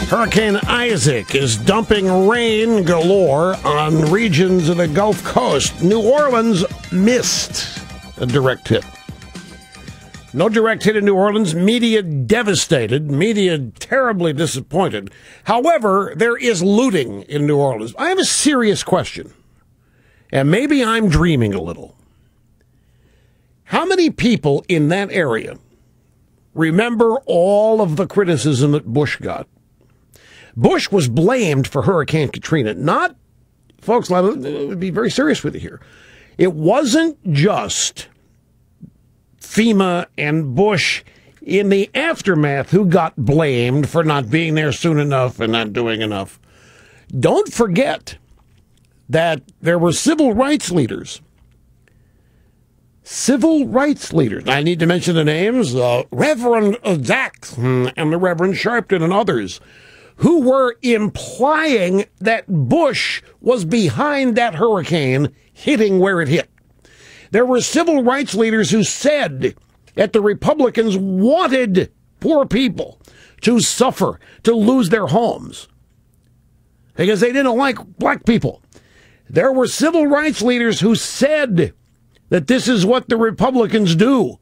Hurricane Isaac is dumping rain galore on regions of the Gulf Coast. New Orleans missed a direct hit. No direct hit in New Orleans. Media devastated. Media terribly disappointed. However, there is looting in New Orleans. I have a serious question, and maybe I'm dreaming a little. How many people in that area remember all of the criticism that Bush got? Bush was blamed for Hurricane Katrina. Not, folks, let me be very serious with you here. It wasn't just FEMA and Bush in the aftermath who got blamed for not being there soon enough and not doing enough. Don't forget that there were civil rights leaders. Civil rights leaders. I need to mention the names, Reverend Jackson and the Reverend Sharpton and others, who were implying that Bush was behind that hurricane hitting where it hit. There were civil rights leaders who said that the Republicans wanted poor people to suffer, to lose their homes, because they didn't like black people. There were civil rights leaders who said that this is what the Republicans do.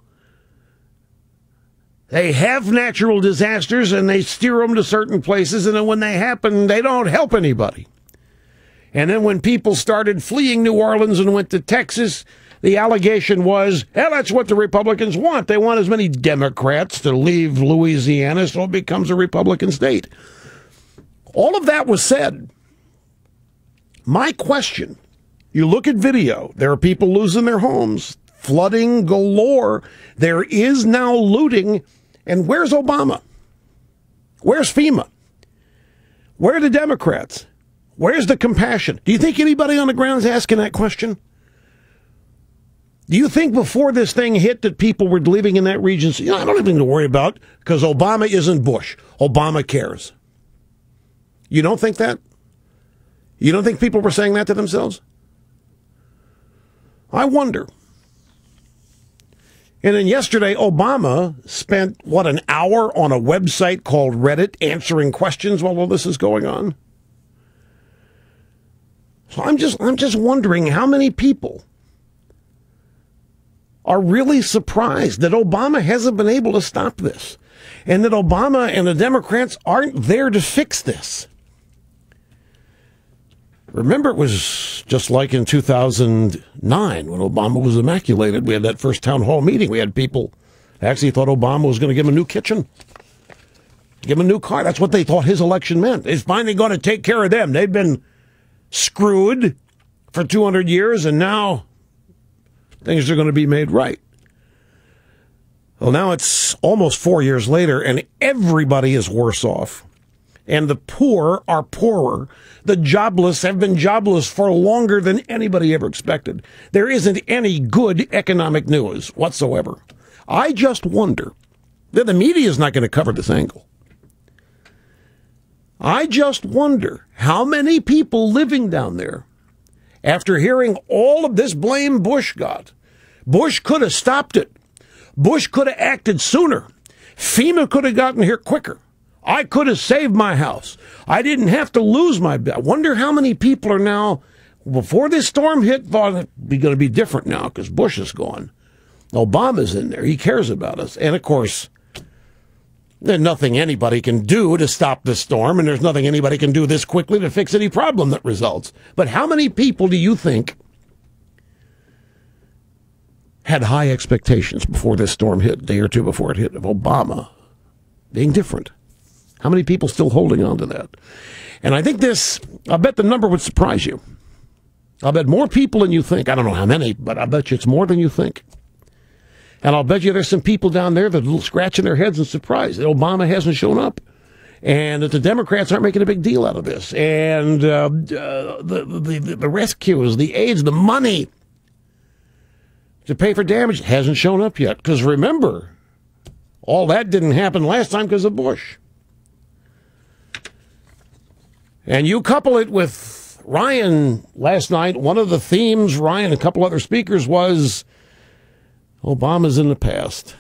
They have natural disasters, and they steer them to certain places, and then when they happen, they don't help anybody. And then when people started fleeing New Orleans and went to Texas, the allegation was, hey, that's what the Republicans want. They want as many Democrats to leave Louisiana so it becomes a Republican state. All of that was said. My question, you look at video, there are people losing their homes, flooding galore. There is now looting. And where's Obama? Where's FEMA? Where are the Democrats? Where's the compassion? Do you think anybody on the ground is asking that question? Do you think before this thing hit that people were living in that region saying, I don't have anything to worry about because Obama isn't Bush. Obama cares. You don't think that? You don't think people were saying that to themselves? I wonder. And then yesterday, Obama spent, an hour on a website called Reddit answering questions while all this is going on. So I'm just wondering how many people are really surprised that Obama hasn't been able to stop this, and that Obama and the Democrats aren't there to fix this. Remember, it was just like in 2009 when Obama was immaculated. We had that first town hall meeting. We had people actually thought Obama was going to give him a new kitchen, give him a new car. That's what they thought his election meant. He's finally going to take care of them. They've been screwed for 200 years, and now things are going to be made right. Well, now it's almost 4 years later, and everybody is worse off. And the poor are poorer. The jobless have been jobless for longer than anybody ever expected. There isn't any good economic news whatsoever. I just wonder, the media is not going to cover this angle. I just wonder how many people living down there, after hearing all of this blame Bush got, Bush could have stopped it. Bush could have acted sooner. FEMA could have gotten here quicker. I could have saved my house. I didn't have to lose my bed. I wonder how many people are now, before this storm hit, thought it'd be going to be different now because Bush is gone. Obama's in there. He cares about us. And, of course, there's nothing anybody can do to stop this storm, and there's nothing anybody can do this quickly to fix any problem that results. But how many people do you think had high expectations before this storm hit, a day or two before it hit, of Obama being different? How many people still holding on to that? And I think I bet the number would surprise you. I'll bet more people than you think. I don't know how many, but I bet you it's more than you think. And I'll bet you there's some people down there that are scratching their heads in surprise that Obama hasn't shown up, and that the Democrats aren't making a big deal out of this. And the rescues, the aids, the money to pay for damage hasn't shown up yet. Because remember, all that didn't happen last time because of Bush. And you couple it with Ryan, last night, one of the themes, Ryan, a couple other speakers, was Obama's in the past.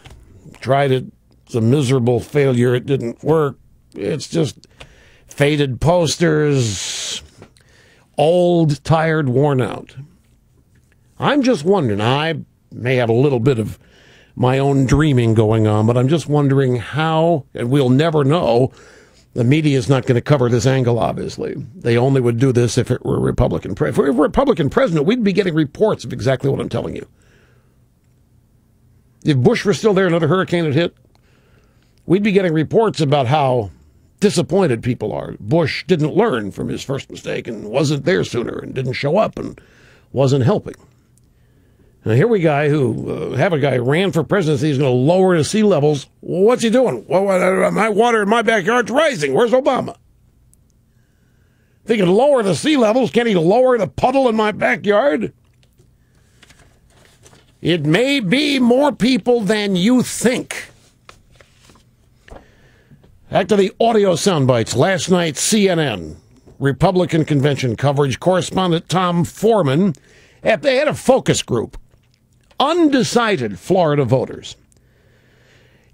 Tried it. It's a miserable failure. It didn't work. It's just faded posters, old, tired, worn out. I'm just wondering, I may have a little bit of my own dreaming going on, but I'm just wondering how, and we'll never know. The media is not going to cover this angle, obviously. They only would do this if it were a Republican president. If it were a Republican president, we'd be getting reports of exactly what I'm telling you. If Bush were still there, another hurricane had hit, we'd be getting reports about how disappointed people are. Bush didn't learn from his first mistake and wasn't there sooner and didn't show up and wasn't helping. Now, here we have a guy who ran for presidency. He's going to lower the sea levels. Well, what's he doing? Well, my water in my backyard's rising. Where's Obama? If he can lower the sea levels, can he lower the puddle in my backyard? It may be more people than you think. Back to the audio sound bites. Last night, CNN, Republican convention coverage, correspondent Tom Foreman, they had a focus group. Undecided Florida voters.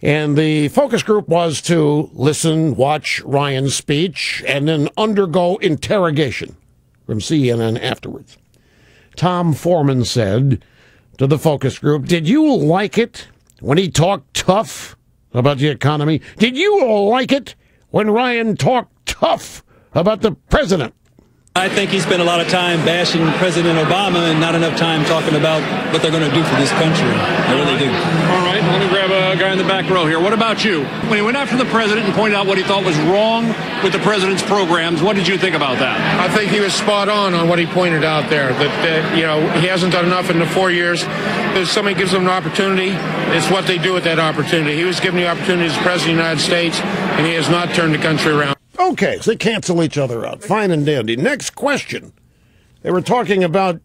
And the focus group was to listen, watch Ryan's speech, and then undergo interrogation from CNN afterwards. Tom Foreman said to the focus group, "Did you like it when he talked tough about the economy? Did you like it when Ryan talked tough about the president?" I think he spent a lot of time bashing President Obama and not enough time talking about what they're going to do for this country. I really do. All right, let me grab a guy in the back row here. What about you? When he went after the president and pointed out what he thought was wrong with the president's programs, what did you think about that? I think he was spot on what he pointed out there, that he hasn't done enough in the 4 years. If somebody gives them an opportunity, it's what they do with that opportunity. He was given the opportunity as President of the United States, and he has not turned the country around. Okay, so they cancel each other out. Fine and dandy. Next question. They were talking about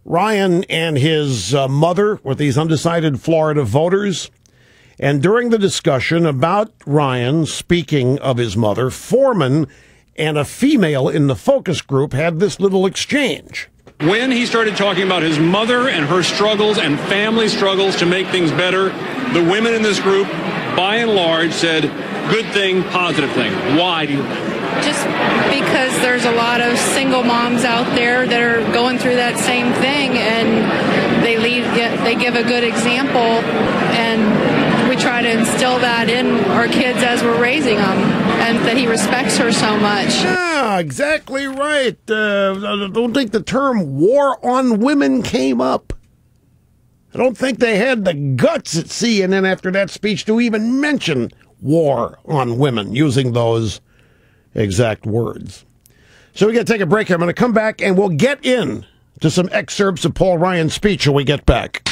Ryan and his mother with these undecided Florida voters. And during the discussion about Ryan speaking of his mother, Foreman and a female in the focus group had this little exchange. When he started talking about his mother and her struggles and family struggles to make things better, the women in this group, by and large, said, good thing, positive thing. Why do you think? Just because there's a lot of single moms out there that are going through that same thing, and they give a good example, and we try to instill that in our kids as we're raising them, and that he respects her so much. Yeah, exactly right. I don't think the term war on women came up. I don't think they had the guts at CNN after that speech to even mention war on women, using those exact words. So we got to take a break here. I'm going to come back and we'll get in to some excerpts of Paul Ryan's speech when we get back.